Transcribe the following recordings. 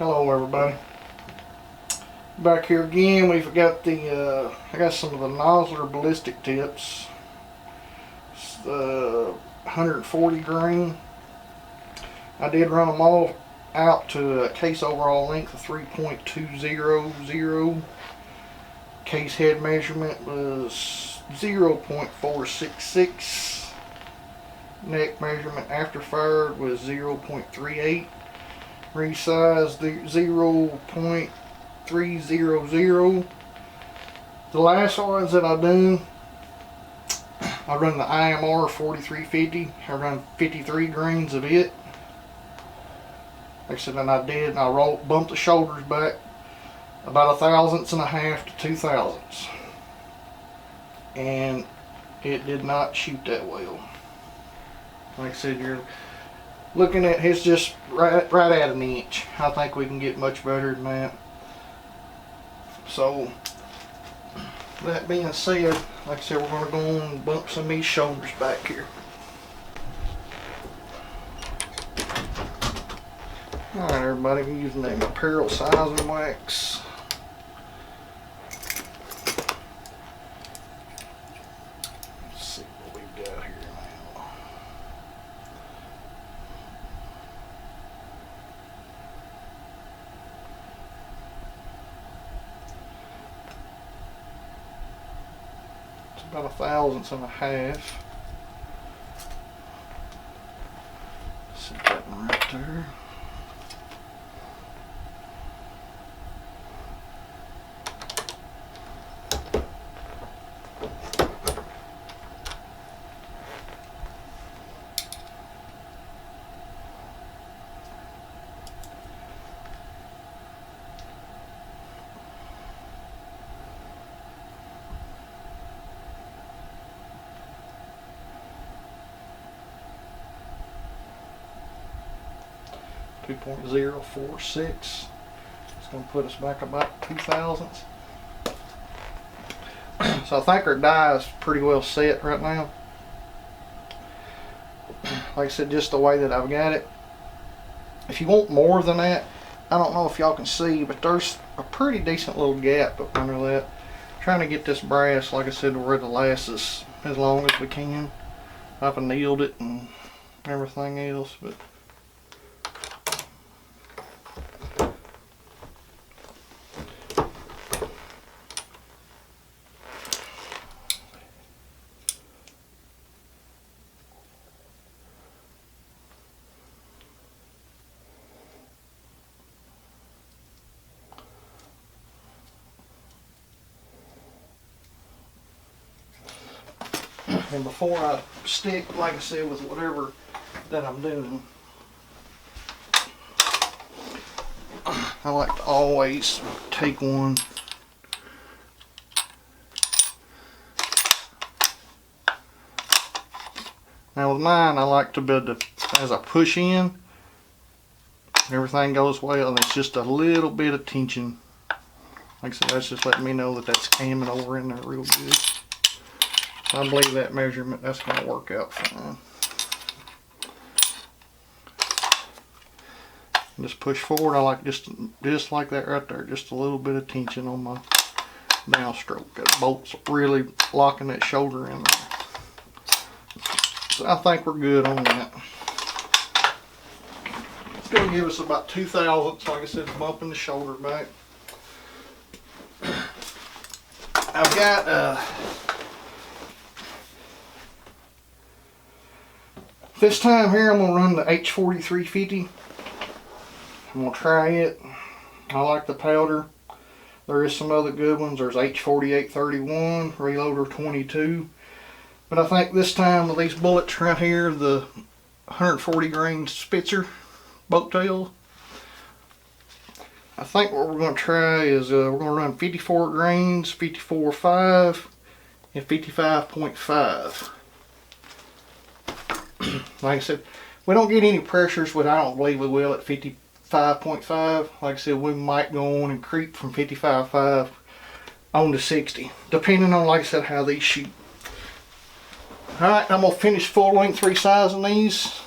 Hello everybody. Back here again. We've got the I got some of the Nosler ballistic tips. It's the 140 grain. I did run them all out to a case overall length of 3.200. Case head measurement was 0.466. Neck measurement after fired was 0.38. Resized the 0.300. The last ones that I done, I run the IMR 4350. I run 53 grains of it. Like I said, and I bumped the shoulders back about 1/1000 to 2 thousandths, and it did not shoot that well. Like I said, you're looking at his just right at an inch. I think we can get much better than that. So that being said, like I said, we're going to go on and bump some of these shoulders back here. Alright everybody, I'm using the apparel sizing wax. Let's see what we've got here now. It's about 1/1000. Set that one right there. .046. It's going to put us back about 2 thousandths. So I think our die is pretty well set right now. Like I said, just the way that I've got it. If you want more than that, I don't know if y'all can see, but there's a pretty decent little gap up under that. I'm trying to get this brass, like I said, where it lasts us as long as we can. I've annealed it and everything else, but and before I stick, like I said, with whatever that I'm doing, I like to always take one now with mine. I like to build the, as I push in, everything goes well, and it's just a little bit of tension. Like I said, that's just letting me know that that's camming over in there real good. I believe that measurement, that's going to work out fine. Just push forward. I like just like that right there. Just a little bit of tension on my downstroke. That bolt's really locking that shoulder in there. So I think we're good on that. It's going to give us about 2 thousandths, like I said, bumping the shoulder back. I've got this time here I'm going to run the H4350. I'm going to try it. I like the powder. There is some other good ones. There's H4350, Reloader 22. But I think this time with these bullets right here, the 140 grain Spitzer boat tail, I think what we're going to try is we're going to run 54 grains, 54.5, and 55.5. Like I said, we don't get any pressures, but I don't believe we will at 55.5. Like I said, we might go on and creep from 55.5 on to 60, depending on, like I said, how these shoot. Alright, I'm going to finish full length resizing these,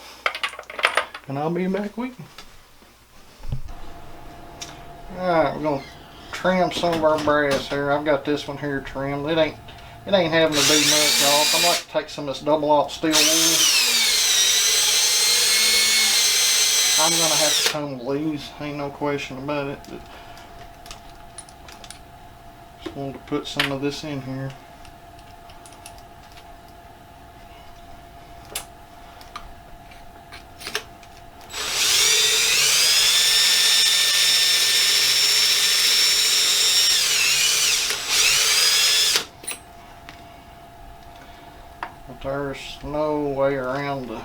and I'll be back with you. Alright, we're gonna trim some of our brass here. I've got this one here trimmed. It ain't having to do much off. I like to take some of this double aught steel wool. I'm gonna have to tumble these, ain't no question about it. But just wanted to put some of this in here. But there's no way around the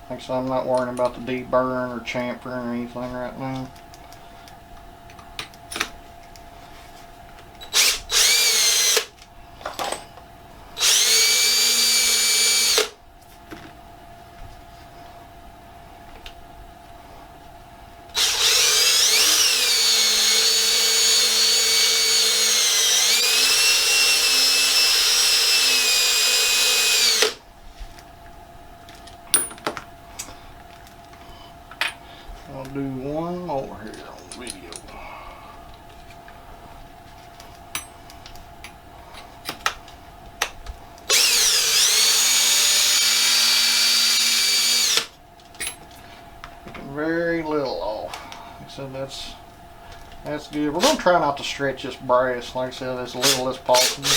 like I said, I'm not worrying about the deburring or chamfering or anything right now. I'll do one more here on video. Very little off. Like I said, that's good. We're gonna try not to stretch this brass, like I said, as little as possible.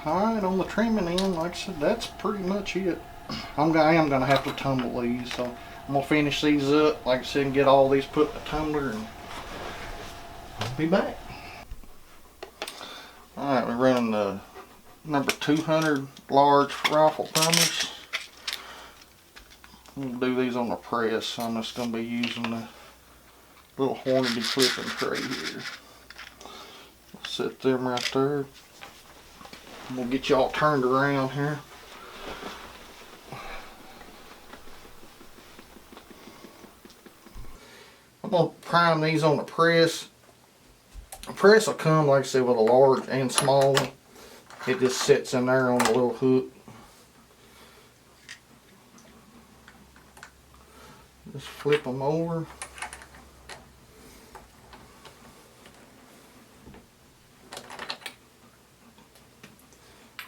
Alright, on the trimming end, like I said, that's pretty much it. I am going to have to tumble these, so I'm going to finish these up, like I said, and get all these put in the tumbler, and I'll be back. Alright, we're running the number 200 large rifle primers. I'm going to do these on the press, so I'm just going to be using the little Hornady clipping tray here. Set them right there. I'm gonna get y'all turned around here. I'm gonna prime these on the press. The press will come, like I said, with a large and small one. It just sits in there on a little hook. Just flip them over.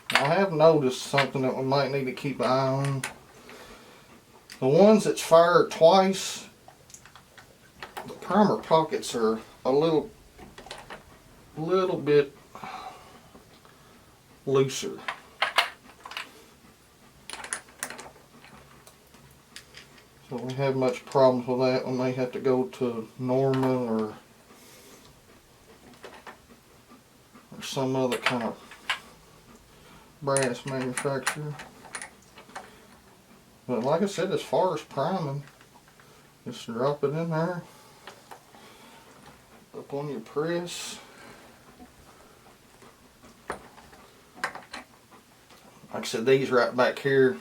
I have noticed something that we might need to keep an eye on. The ones that's fired twice, the primer pockets are a little bit looser. So if we have much problems with that, we may have to go to Norman or some other kind of brass manufacturer. But like I said, as far as priming, just drop it in there, up on your press. Like I said, these right back here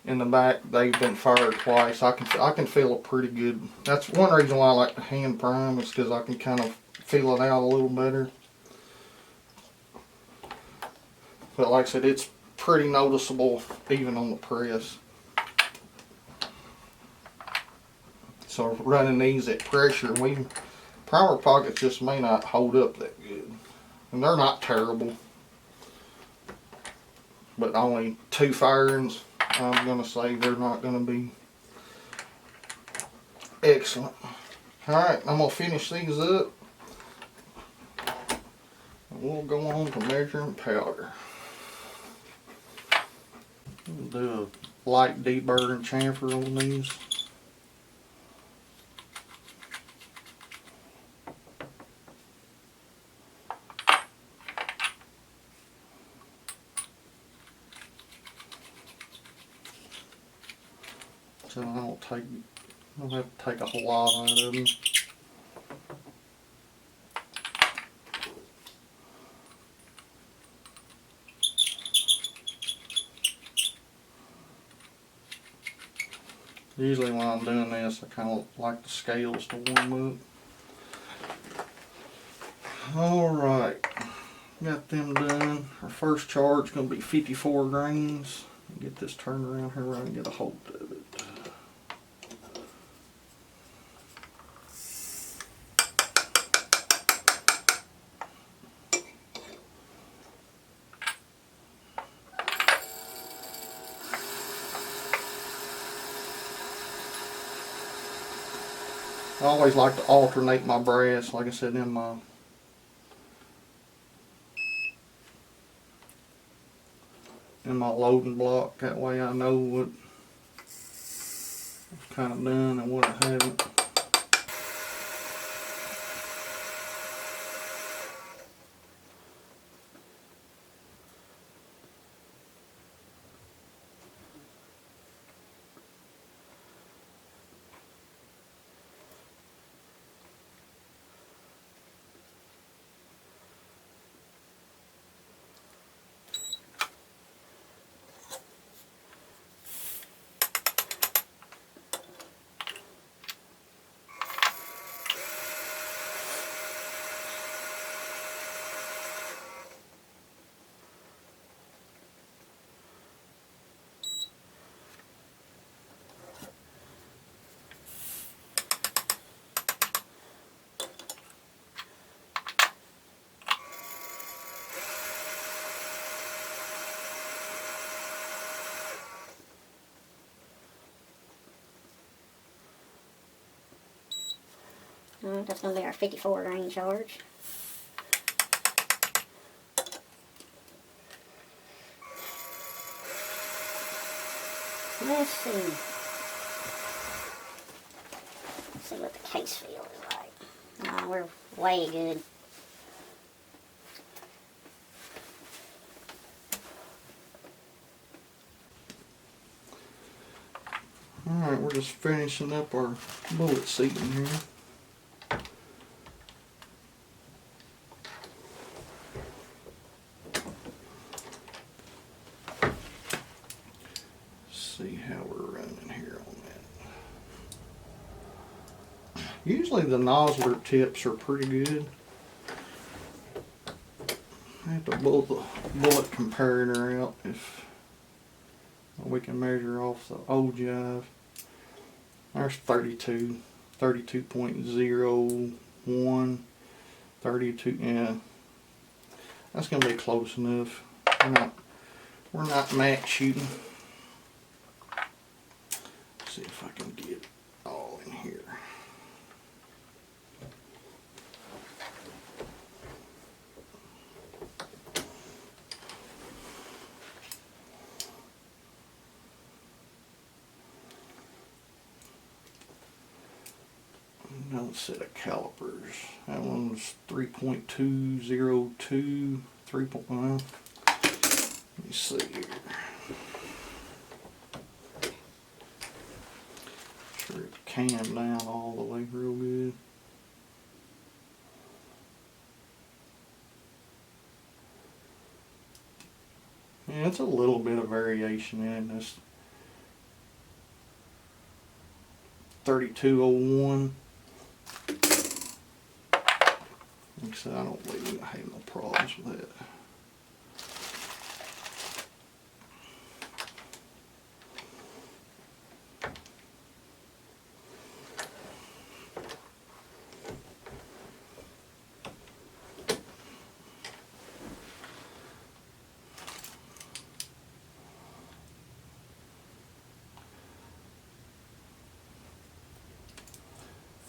in the back, they've been fired twice. I can feel it pretty good. That's one reason why I like to hand prime, is because I can kind of feel it out a little better. But like I said, it's pretty noticeable even on the press. So running these at pressure, primer pockets just may not hold up that good. And they're not terrible. But only 2 firings, I'm going to say they're not going to be excellent. Alright, I'm going to finish these up. And we'll go on to measuring powder. We'll do a light deburr and chamfer on these. So I don't have to take a whole lot out of them. Usually when I'm doing this, I kind of like the scales to warm up. Alright, got them done. Our first charge is going to be 54 grains. Get this turned around here where I can get a hold of it. I always like to alternate my brass, like I said, in my loading block. That way I know what I've kind of done and what I haven't. That's going to be our 54 grain charge. Let's see. Let's see what the case feels like. We're way good. Alright, we're just finishing up our bullet seating here. See how we're running here on that. Usually the Nosler tips are pretty good. I have to pull the bullet comparator out if we can measure off the old jive. There's 32, 32.01, 32, yeah. That's gonna be close enough. We're not max shooting. See if I can get all in here. Another set of calipers. That one's 3.202, 3.1. Let me see here. Sure it's cammed down all the way real good. Yeah, it's a little bit of variation in this. 3201. Like I said, I don't believe I have no problems with that.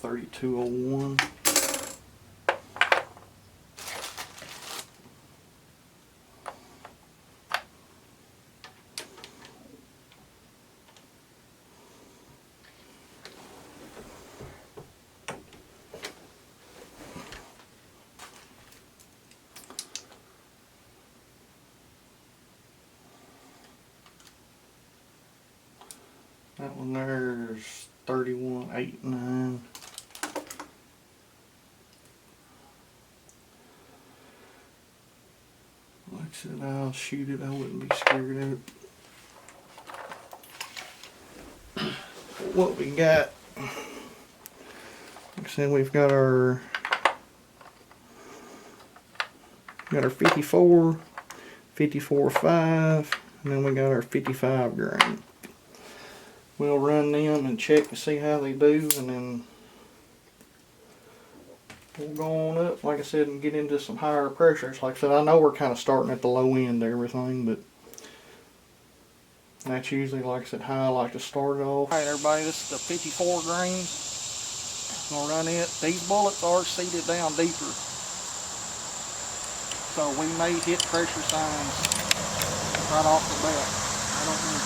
.3201. That one there's 3189. Like I said, I'll shoot it. I wouldn't be scared of it. what we got. Like I said, we've got our 54, 54.5, and then we got our 55 grain. We'll run them and check to see how they do, and then we'll go on up, like I said, and get into some higher pressures. Like I said, I know we're kind of starting at the low end of everything, but that's usually, like I said, how I like to start it off. Alright everybody, this is the 54 grain. I'm going to run it. These bullets are seated down deeper, so we may hit pressure signs right off the bat. I don't know.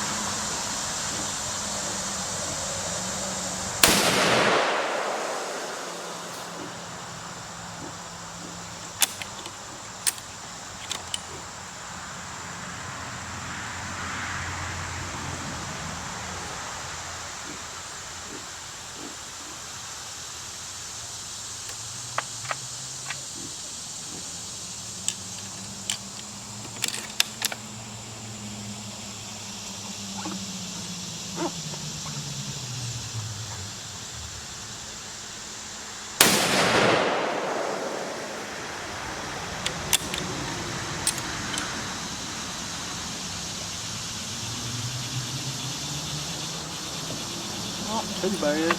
Not too bad.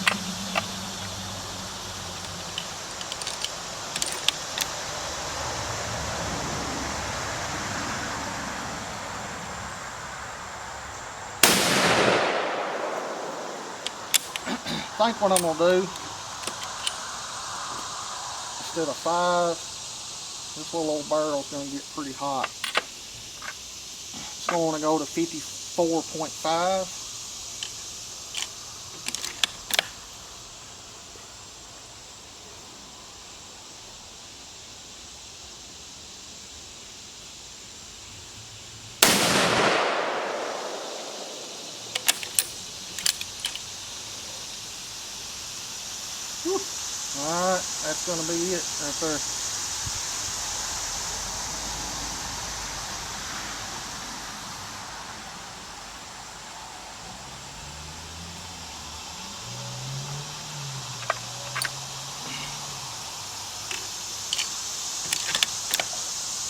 I think what I'm going to do, instead of 5, this little old barrel is going to get pretty hot. So I want to go to 54.5. Alright, that's going to be it right there.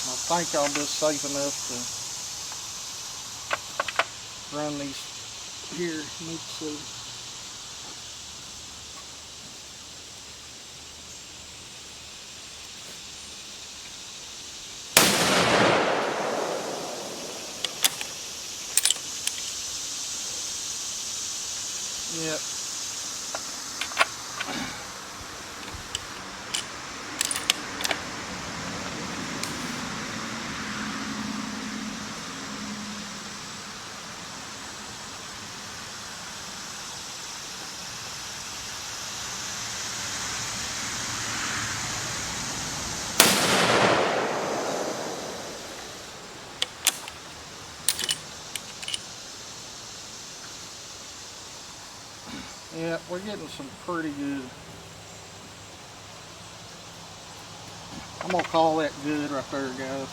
I think I'll be safe enough to run these here. Let's see. Yep. Yeah, we're getting some pretty good. I'm gonna call that good right there, guys.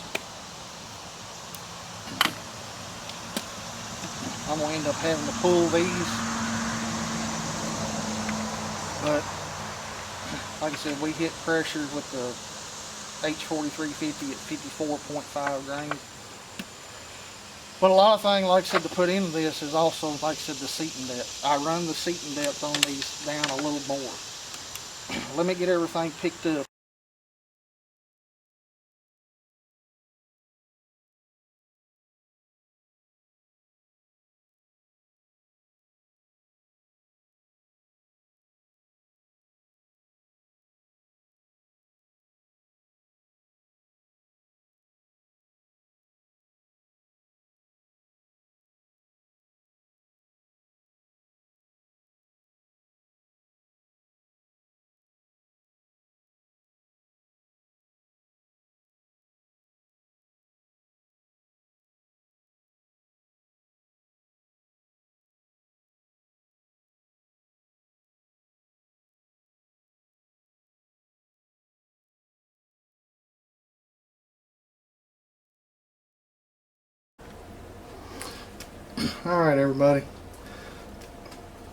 I'm gonna end up having to pull these, but like I said, we hit pressure with the H4350 at 54.5 grains. But a lot of things, like I said, to put into this is also, like I said, the seating depth. I run the seating depth on these down a little more. Let me get everything picked up. Alright everybody,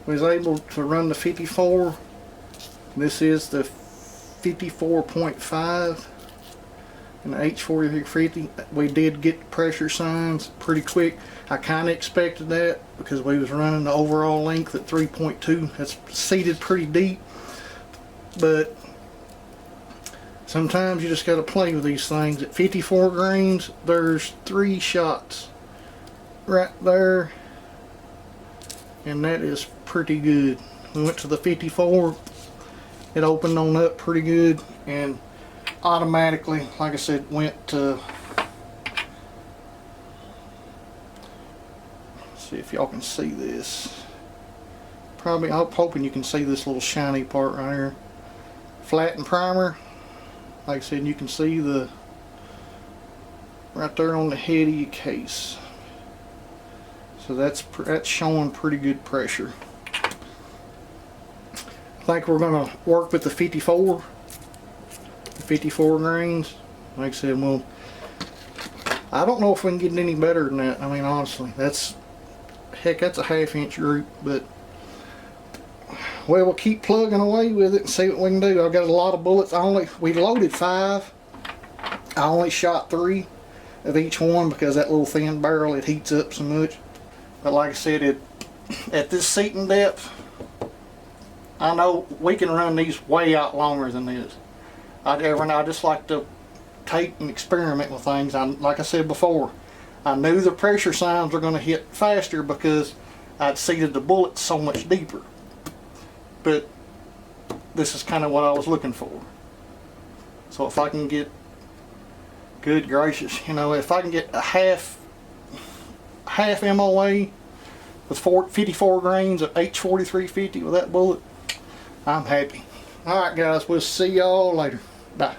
was able to run the 54. This is the 54.5 and the H4350. We did get pressure signs pretty quick. I kind of expected that because we was running the overall length at 3.2. That's seated pretty deep, but sometimes you just got to play with these things. At 54 grains, there's 3 shots right there, and that is pretty good. We went to the 54, it opened on up pretty good, and automatically, like I said, went to, see if y'all can see this. Probably, I'm hoping you can see this little shiny part right here. Flatten primer. Like I said, you can see the right there on the head of your case. So that's showing pretty good pressure. I think we're going to work with the 54 grains. Like I said, well, I don't know if we can get any better than that. I mean, honestly, that's a 1/2 inch group, but well, we'll keep plugging away with it and see what we can do. I've got a lot of bullets. We loaded 5. I only shot 3 of each one because that little thin barrel, it heats up so much. But like I said, at this seating depth, I know we can run these way out longer than this. I just like to take and experiment with things. Like I said before, I knew the pressure signs were going to hit faster because I'd seated the bullets so much deeper. But this is kind of what I was looking for. So if I can get, good gracious, you know, if I can get a half MOA with 54 grains of H4350 with that bullet, I'm happy. Alright guys, we'll see y'all later. Bye.